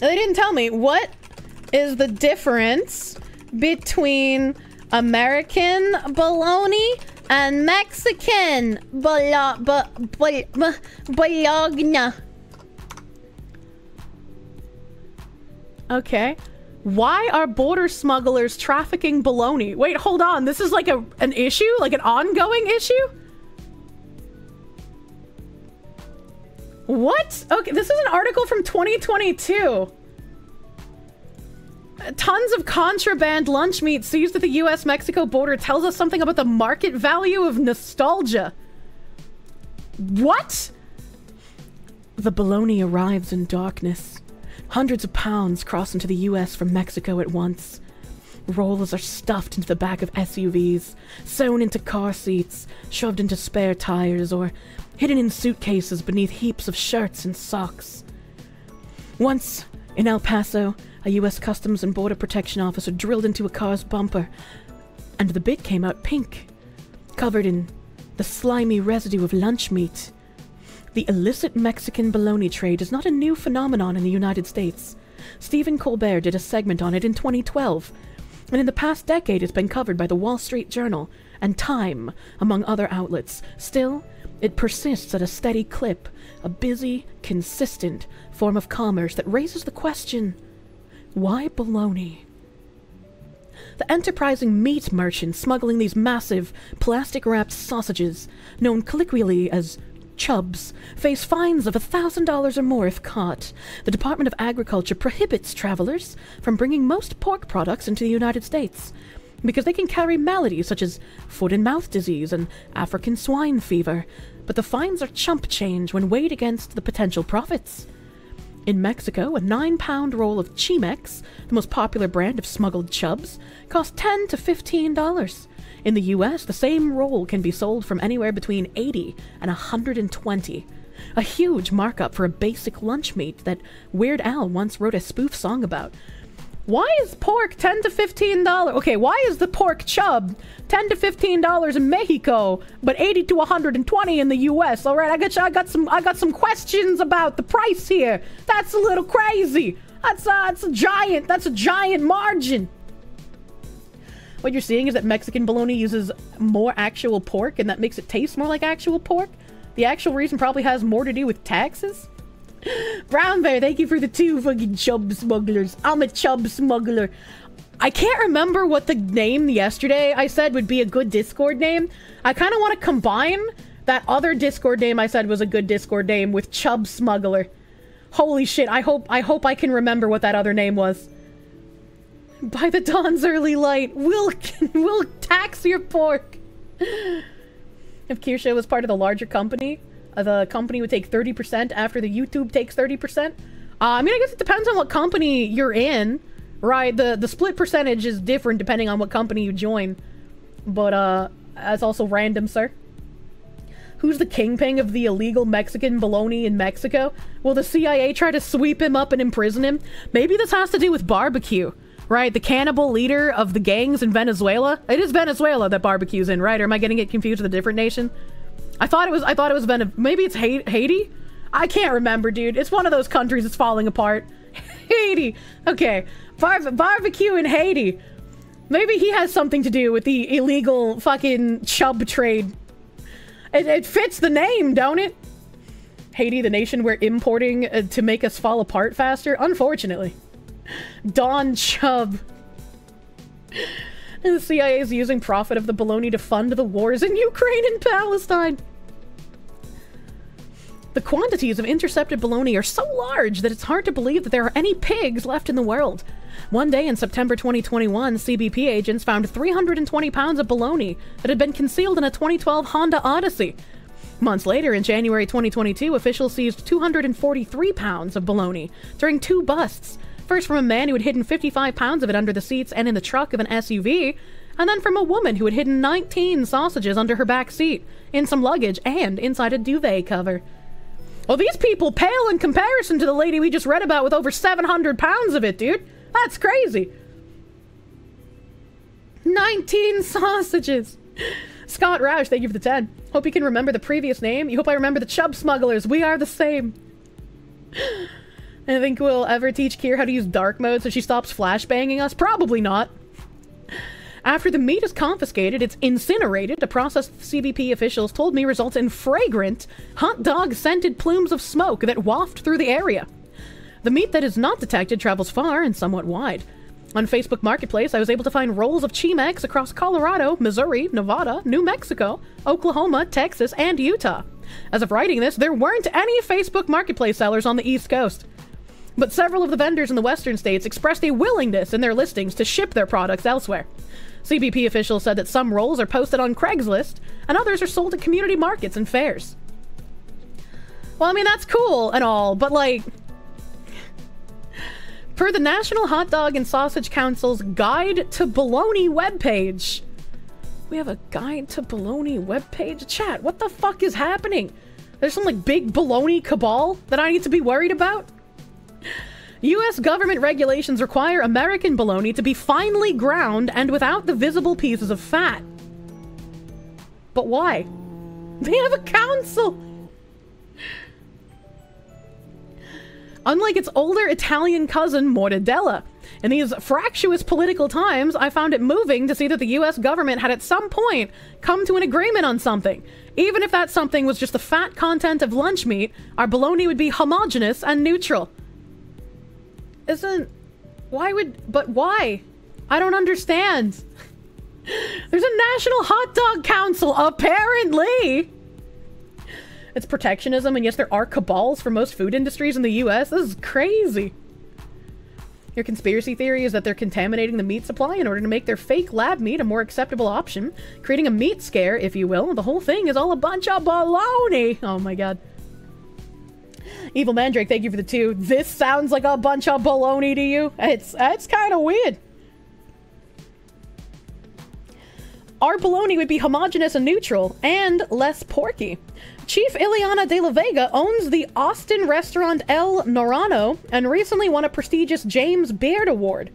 They didn't tell me. What is the difference between American bologna and Mexican bologna? Okay. Why are border smugglers trafficking bologna? Wait, hold on. This is like an issue? Like an ongoing issue? What? Okay, this is an article from 2022. Tons of contraband lunch meat seized at the US-Mexico border tells us something about the market value of nostalgia. What? The bologna arrives in darkness. Hundreds of pounds cross into the US from Mexico at once. Rolls are stuffed into the back of SUVs, sewn into car seats, shoved into spare tires, or hidden in suitcases beneath heaps of shirts and socks. Once, in El Paso, a U.S. Customs and Border Protection officer drilled into a car's bumper, and the bit came out pink, covered in the slimy residue of lunch meat. The illicit Mexican bologna trade is not a new phenomenon in the United States. Stephen Colbert did a segment on it in 2012, and in the past decade it's been covered by the Wall Street Journal and Time, among other outlets. Still, it persists at a steady clip, a busy, consistent form of commerce that raises the question, why bologna? The enterprising meat merchants smuggling these massive, plastic-wrapped sausages, known colloquially as chubs, face fines of $1,000 or more if caught. The Department of Agriculture prohibits travelers from bringing most pork products into the United States because they can carry maladies such as foot and mouth disease and African swine fever, but the fines are chump change when weighed against the potential profits. In Mexico, a 9-pound roll of Chimex, the most popular brand of smuggled chubs, costs $10 to $15. In the US, the same roll can be sold from anywhere between $80 and $120. A huge markup for a basic lunch meat that Weird Al once wrote a spoof song about. Why is pork $10 to $15? Okay, why is the pork chub $10 to $15 in Mexico, but $80 to $120 in the US? All right, I got some questions about the price here. That's a little crazy. That's a giant margin. What you're seeing is that Mexican bologna uses more actual pork, and that makes it taste more like actual pork. The actual reason probably has more to do with taxes. Brown Bear, thank you for the 2 fucking chub smugglers. I'm a chub smuggler. I can't remember what the name yesterday I said would be a good Discord name. I kind of want to combine that other Discord name I said was a good Discord name with chub smuggler. Holy shit, I hope I can remember what that other name was. By the dawn's early light, we'll tax your pork. If Kirsche was part of the larger company, the company would take 30% after the YouTube takes 30%. I mean, I guess it depends on what company you're in, right? The split percentage is different depending on what company you join. But, that's also random, sir. Who's the kingpin of the illegal Mexican bologna in Mexico? Will the CIA try to sweep him up and imprison him? Maybe this has to do with barbecue, right? The cannibal leader of the gangs in Venezuela? It is Venezuela that barbecue's in, right? Or am I getting it confused with a different nation? I thought it was maybe it's Haiti? I can't remember, dude. It's one of those countries that's falling apart. Haiti. Okay. Barbecue in Haiti. Maybe he has something to do with the illegal fucking chub trade. It fits the name, don't it? Haiti, the nation we're importing to make us fall apart faster? Unfortunately. Don Chubb. And the CIA is using profit of the bologna to fund the wars in Ukraine and Palestine. The quantities of intercepted bologna are so large that it's hard to believe that there are any pigs left in the world. One day in September 2021, CBP agents found 320 pounds of bologna that had been concealed in a 2012 Honda Odyssey. Months later, in January 2022, officials seized 243 pounds of bologna during 2 busts. First from a man who had hidden 55 pounds of it under the seats and in the trunk of an SUV, and then from a woman who had hidden 19 sausages under her back seat, in some luggage, and inside a duvet cover. Well, these people pale in comparison to the lady we just read about with over 700 pounds of it, dude. That's crazy. 19 sausages. Scott Roush, thank you for the 10. Hope you can remember the previous name. You hope I remember the chub smugglers. We are the same. I think we'll ever teach Kier how to use dark mode so she stops flashbanging us? Probably not. After the meat is confiscated, it's incinerated, a process CBP officials told me results in fragrant, hot dog-scented plumes of smoke that waft through the area. The meat that is not detected travels far and somewhat wide. On Facebook Marketplace, I was able to find rolls of Chimex across Colorado, Missouri, Nevada, New Mexico, Oklahoma, Texas, and Utah. As of writing this, there weren't any Facebook Marketplace sellers on the East Coast. But several of the vendors in the western states expressed a willingness in their listings to ship their products elsewhere. CBP officials said that some rolls are posted on Craigslist, and others are sold at community markets and fairs. Well, I mean, that's cool and all, but like... Per the National Hot Dog and Sausage Council's Guide to Bologna webpage. We have a Guide to Bologna webpage? Chat, what the fuck is happening? There's some, like, big bologna cabal that I need to be worried about? U.S. government regulations require American bologna to be finely ground and without the visible pieces of fat. But why? They have a council! Unlike its older Italian cousin, mortadella. In these fractious political times, I found it moving to see that the U.S. government had at some point come to an agreement on something. Even if that something was just the fat content of lunch meat, our bologna would be homogeneous and neutral. But why? I don't understand. There's a National Hot Dog Council, apparently! It's protectionism, and yes, there are cabals for most food industries in the US. This is crazy. Your conspiracy theory is that they're contaminating the meat supply in order to make their fake lab meat a more acceptable option, creating a meat scare, if you will. The whole thing is all a bunch of baloney. Oh my god. Evil Mandrake, thank you for the 2. This sounds like a bunch of baloney to you? It's kind of weird. Our bologna would be homogeneous and neutral, and less porky. Chief Ileana de la Vega owns the Austin restaurant El Norano and recently won a prestigious James Beard Award.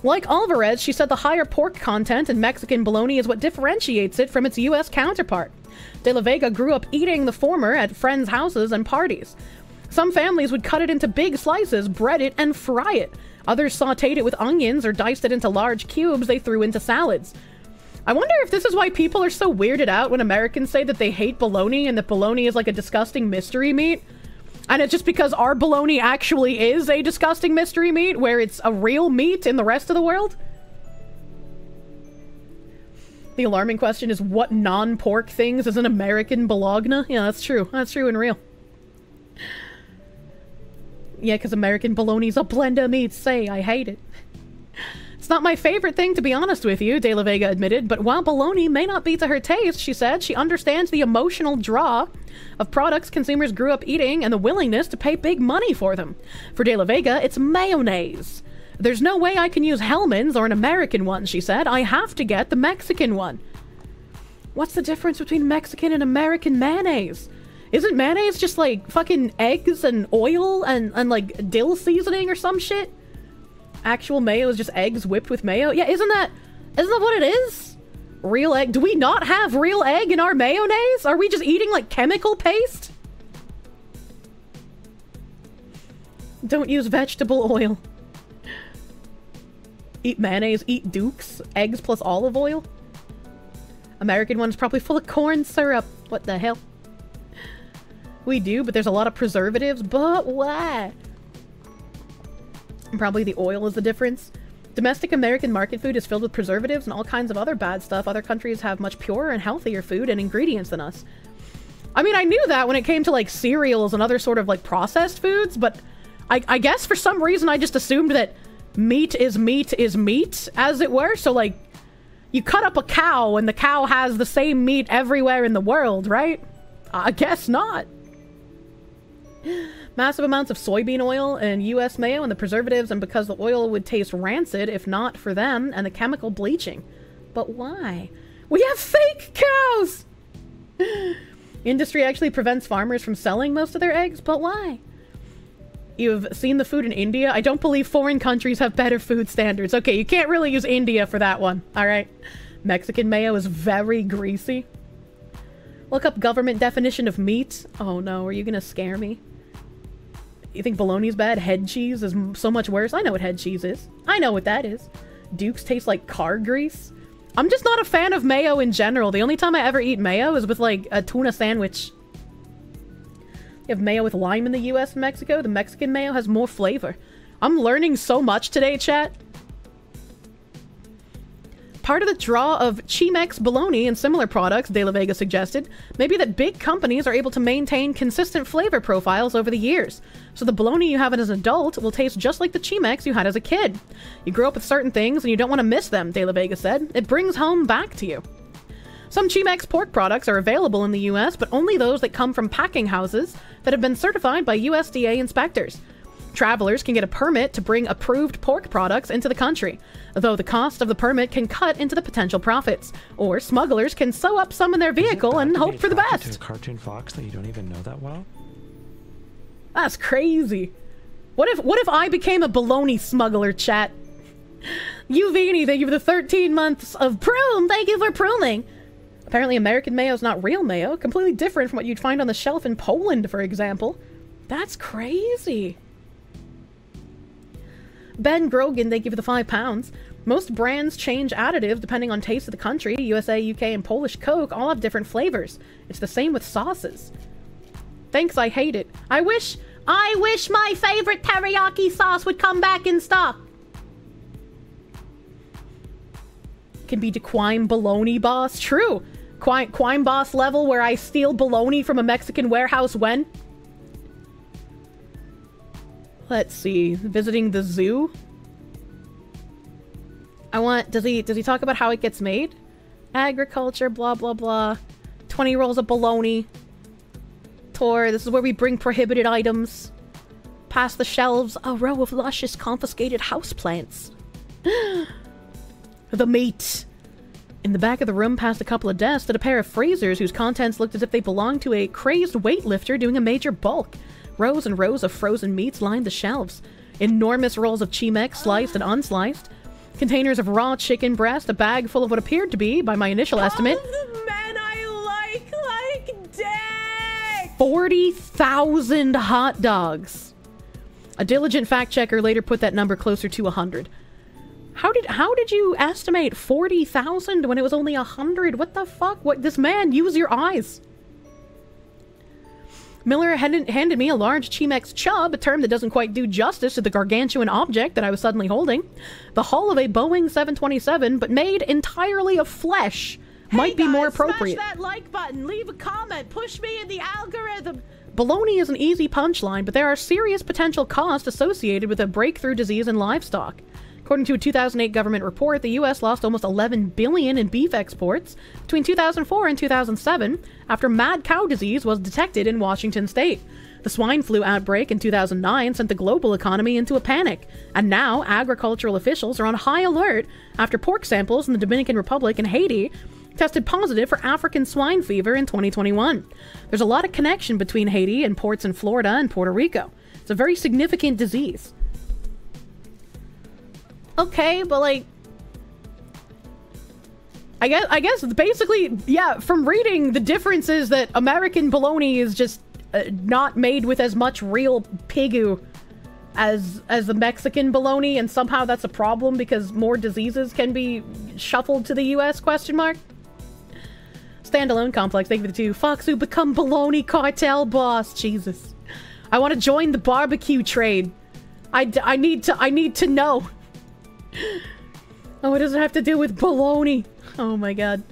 Like Alvarez, she said the higher pork content in Mexican bologna is what differentiates it from its U.S. counterpart. De la Vega grew up eating the former at friends' houses and parties. Some families would cut it into big slices, bread it, and fry it. Others sauteed it with onions or diced it into large cubes they threw into salads. I wonder if this is why people are so weirded out when Americans say that they hate bologna and that bologna is like a disgusting mystery meat. And it's just because our bologna actually is a disgusting mystery meat, where it's a real meat in the rest of the world. The alarming question is, what non-pork things is an American bologna? Yeah, that's true. That's true and real. Yeah, because American bologna's a blend of meats. Say, I hate it. It's not my favorite thing, to be honest with you, De La Vega admitted, but while bologna may not be to her taste, she said, she understands the emotional draw of products consumers grew up eating and the willingness to pay big money for them. For De La Vega, it's mayonnaise. There's no way I can use Hellmann's or an American one, she said. I have to get the Mexican one. What's the difference between Mexican and American mayonnaise? Isn't mayonnaise just like fucking eggs and oil and like dill seasoning or some shit? Actual mayo is just eggs whipped with mayo? Yeah, isn't that what it is? Real egg? Do we not have real egg in our mayonnaise? Are we just eating like chemical paste? Don't use vegetable oil. Eat mayonnaise, eat Dukes, eggs plus olive oil. American one's probably full of corn syrup. What the hell? We do, but there's a lot of preservatives. But why? Probably the oil is the difference. Domestic American market food is filled with preservatives and all kinds of other bad stuff. Other countries have much purer and healthier food and ingredients than us. I mean, I knew that when it came to like cereals and other sort of like processed foods, but I guess for some reason I just assumed that meat is meat, as it were. So like, you cut up a cow and the cow has the same meat everywhere in the world, right? I guess not. Massive amounts of soybean oil and U.S. mayo and the preservatives, and because the oil would taste rancid if not for them, and the chemical bleaching. But why? We have fake cows! Industry actually prevents farmers from selling most of their eggs, but why? You've seen the food in India? I don't believe foreign countries have better food standards. Okay, you can't really use India for that one, alright? Mexican mayo is very greasy. Look up government definition of meat. Oh no, are you gonna scare me? You think bologna's bad? Head cheese is so much worse. I know what head cheese is. I know what that is. Duke's tastes like car grease. I'm just not a fan of mayo in general. The only time I ever eat mayo is with, like, a tuna sandwich. You have mayo with lime in the US and Mexico. The Mexican mayo has more flavor. I'm learning so much today, chat. Part of the draw of Chemex bologna and similar products, De La Vega suggested, may be that big companies are able to maintain consistent flavor profiles over the years. So the bologna you have as an adult will taste just like the Chemex you had as a kid. You grow up with certain things and you don't want to miss them, De La Vega said. It brings home back to you. Some Chemex pork products are available in the US, but only those that come from packing houses that have been certified by USDA inspectors. Travelers can get a permit to bring approved pork products into the country, though the cost of the permit can cut into the potential profits. Or smugglers can sew up some in their vehicle and hope for the best. To a cartoon fox that you don't even know that well? That's crazy. What if I became a bologna smuggler, chat? You Vini, thank you for the 13 months of prune. Thank you for pruning. Apparently American mayo is not real mayo, completely different from what you'd find on the shelf in Poland, for example. That's crazy. Ben Grogan, thank you for the £5. Most brands change additives depending on taste of the country. USA, UK, and Polish Coke all have different flavors. It's the same with sauces. Thanks, I hate it. I wish my favorite teriyaki sauce would come back in stock. Can be to Quime Bologna Boss. True. Quime Boss level where I steal bologna from a Mexican warehouse when? Let's see. Visiting the zoo? Does he talk about how it gets made? Agriculture, blah, blah, blah. 20 rolls of bologna. Tour, this is where we bring prohibited items. Past the shelves, a row of luscious confiscated houseplants. The meat. In the back of the room, past a couple of desks, stood a pair of freezers whose contents looked as if they belonged to a crazed weightlifter doing a major bulk. Rows and rows of frozen meats lined the shelves. Enormous rolls of Chemex, sliced and unsliced. Containers of raw chicken breast, a bag full of what appeared to be, by my initial estimate, the men I like dick! 40,000 hot dogs. A diligent fact checker later put that number closer to 100. How did you estimate 40,000 when it was only 100? What the fuck? What, this man, use your eyes. Miller handed me a large Chemex chub, a term that doesn't quite do justice to the gargantuan object that I was suddenly holding. The hull of a Boeing 727, but made entirely of flesh, might be more appropriate. Smash that like button, leave a comment, push me in the algorithm. Bologna is an easy punchline, but there are serious potential costs associated with a breakthrough disease in livestock. According to a 2008 government report, the U.S. lost almost $11 billion in beef exports between 2004 and 2007 after mad cow disease was detected in Washington state. The swine flu outbreak in 2009 sent the global economy into a panic, and now agricultural officials are on high alert after pork samples in the Dominican Republic and Haiti tested positive for African swine fever in 2021. There's a lot of connection between Haiti and ports in Florida and Puerto Rico. It's a very significant disease. Okay, but like, I guess basically, yeah, from reading, the difference is that American bologna is just not made with as much real pigu as the Mexican bologna, and somehow that's a problem because more diseases can be shuffled to the US, question mark? Standalone complex, thank you for the 2. Fox who become bologna cartel boss, Jesus. I want to join the barbecue trade. I need to know. Oh, what does it have to do with bologna? Oh my god.